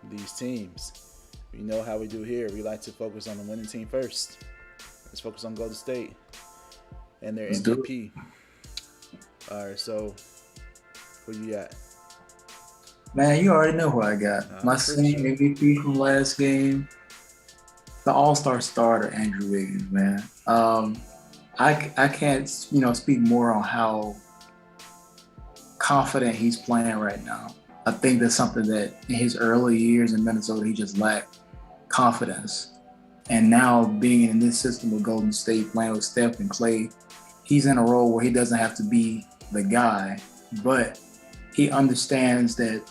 these teams. You know how we do here. We like to focus on the winning team first. Let's focus on Golden State and their MVP. All right, so who you got? Man, you already know who I got. My same MVP from last game, the All-Star starter, Andrew Wiggins, man. I can't, speak more on how confident he's playing right now. I think that's something that in his early years in Minnesota, he just lacked confidence. And now being in this system with Golden State, playing with Steph and Clay, he's in a role where he doesn't have to be the guy, but he understands that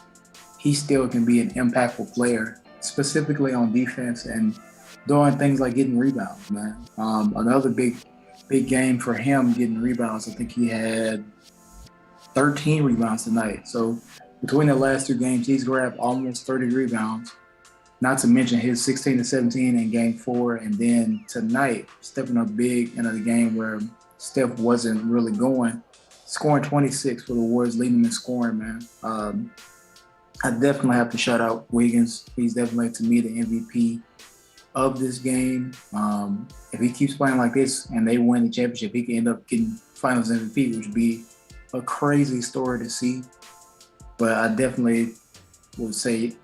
he still can be an impactful player, specifically on defense and doing things like getting rebounds, man. Another big game for him getting rebounds. I think he had 13 rebounds tonight. So between the last 2 games, he's grabbed almost 30 rebounds, not to mention his 16 to 17 in game 4. And then tonight, stepping up big in a game where Steph wasn't really going, scoring 26 for the Warriors, leading them in scoring, man. I definitely have to shout out Wiggins. He's definitely, to me, the MVP of this game. If he keeps playing like this and they win the championship, he can end up getting Finals MVP, which would be a crazy story to see. But I definitely would say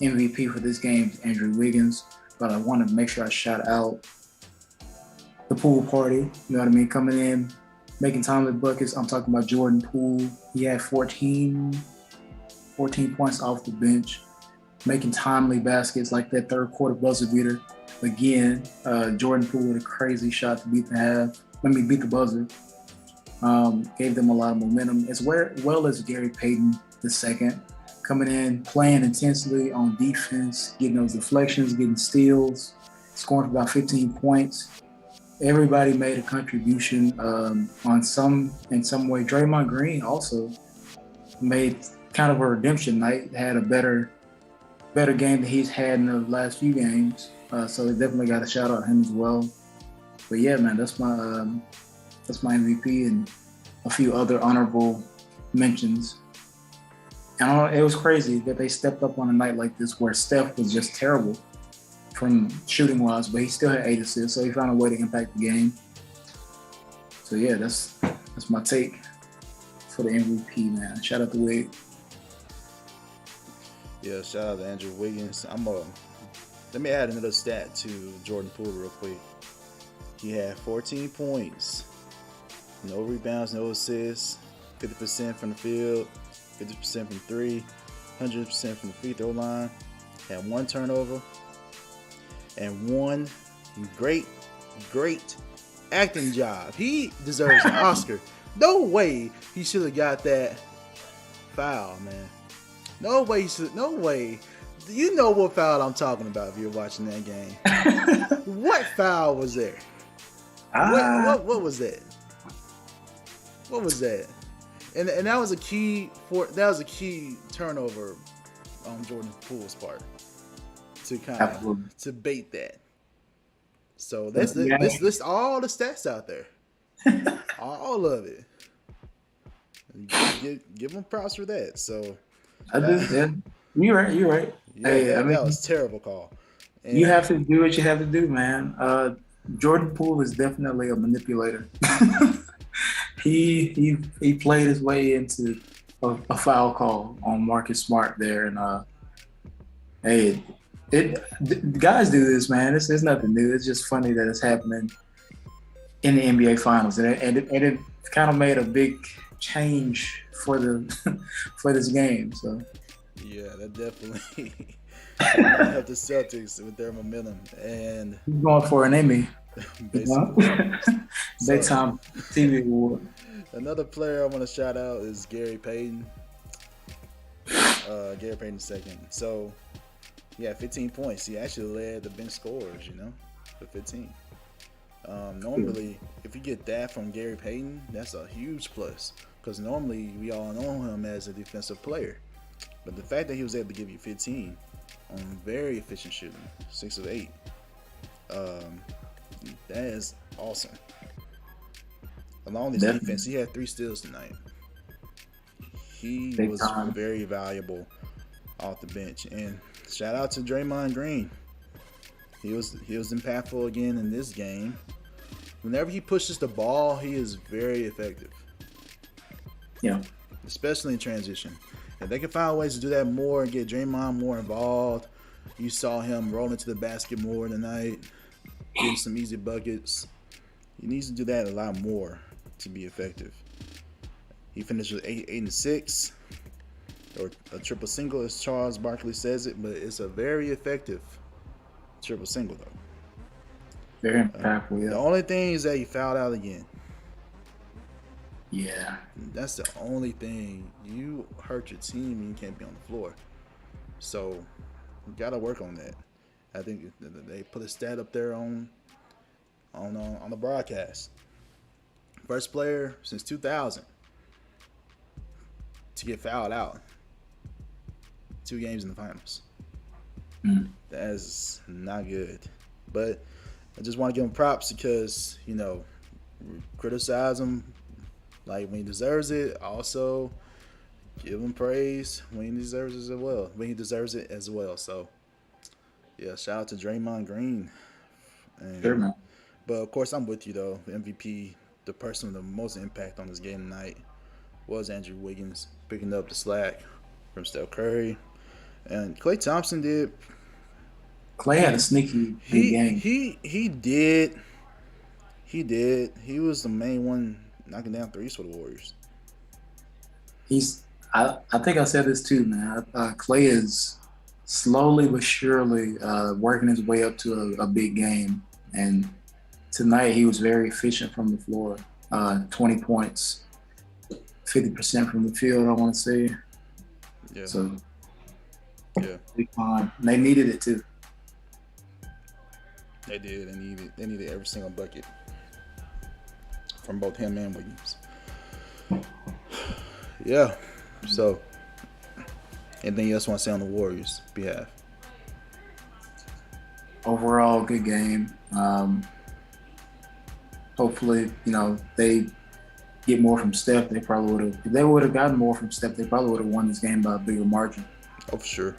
MVP for this game is Andrew Wiggins. But I want to make sure I shout out the pool party. You know what I mean? Coming in, making timely buckets. I'm talking about Jordan Poole. He had 14 points off the bench, making timely baskets like that third quarter buzzer beater. Again, Jordan Poole with a crazy shot to beat the buzzer. Gave them a lot of momentum, as well as Gary Payton II, coming in, playing intensely on defense, getting those deflections, getting steals, scoring for about 15 points. Everybody made a contribution in some way. Draymond Green also made kind of a redemption night, had a better game than he's had in the last few games. So definitely got to shout out him as well. But yeah, man, that's my MVP and a few other honorable mentions. And it was crazy that they stepped up on a night like this where Steph was just terrible from shooting wise, but he still had 8 assists, so he found a way to impact the game. So yeah, that's my take for the MVP, man. Shout out to Wig. Yeah, shout out to Andrew Wiggins. Let me add another stat to Jordan Poole real quick. He had 14 points, no rebounds, no assists, 50% from the field, 50% from 3, 100% from the free throw line, had 1 turnover, and 1 great acting job. He deserves an Oscar. No way he should have got that foul, man. No way. You know what foul I'm talking about if you're watching that game. What foul was there? What was that? What was that? And that was a key turnover on Jordan Poole's part to kind of to bait that. So let's list all the stats out there. All of it. Give them props for that. So You're right. Yeah, hey, that was a terrible call. And you have to do what you have to do, man. Jordan Poole is definitely a manipulator. He played his way into a foul call on Marcus Smart there, and guys do this, man. It's nothing new. It's just funny that it's happening in the NBA Finals, and it kind of made a big change for this game. So yeah, that definitely helped the Celtics with their momentum, and he's going for an Emmy. Basically. Daytime TV award. Another player I want to shout out is Gary Payton. Gary Payton II. So, yeah, 15 points. He actually led the bench scorers, for 15. Normally, if you get that from Gary Payton, that's a huge plus. Because normally, we all know him as a defensive player. But the fact that he was able to give you 15 on very efficient shooting, 6 of 8, that is awesome. Along with his defense, he had 3 steals tonight. He was very valuable off the bench. And shout out to Draymond Green. He was impactful again in this game. Whenever he pushes the ball, he is very effective. Yeah. Especially in transition. If they can find ways to do that more and get Draymond more involved, you saw him rolling to the basket more tonight, getting some easy buckets. He needs to do that a lot more to be effective. He finished with 8 and 6, or a triple single as Charles Barkley says it, but it's a very effective triple single though. Very impactful, yeah. The only thing is that he fouled out again. Yeah. That's the only thing. You hurt your team and you can't be on the floor. So you gotta work on that. I think they put a stat up there on the broadcast. First player since 2000 to get fouled out 2 games in the finals. That's not good. But I just want to give him props because, criticize him like when he deserves it. Also, give him praise when he deserves it as well. So, yeah, shout out to Draymond Green. Sure, man. But of course, I'm with you though. The MVP, the person with the most impact on this game tonight, was Andrew Wiggins, picking up the slack from Steph Curry, and Klay Thompson did. Klay had a sneaky game. He did. He was the main one knocking down threes for the Warriors. I think I said this too, man. Klay is slowly but surely working his way up to a big game. And tonight he was very efficient from the floor. 20 points, 50% from the field, I want to say. Yeah. So, yeah. They needed it too. They did. They needed every single bucket from both him and Wiggins. Yeah. So, anything else you want to say on the Warriors' behalf? Overall, good game. Hopefully, they get more from Steph. They probably would have. If they would have gotten more from Steph, they probably would have won this game by a bigger margin. Oh, for sure.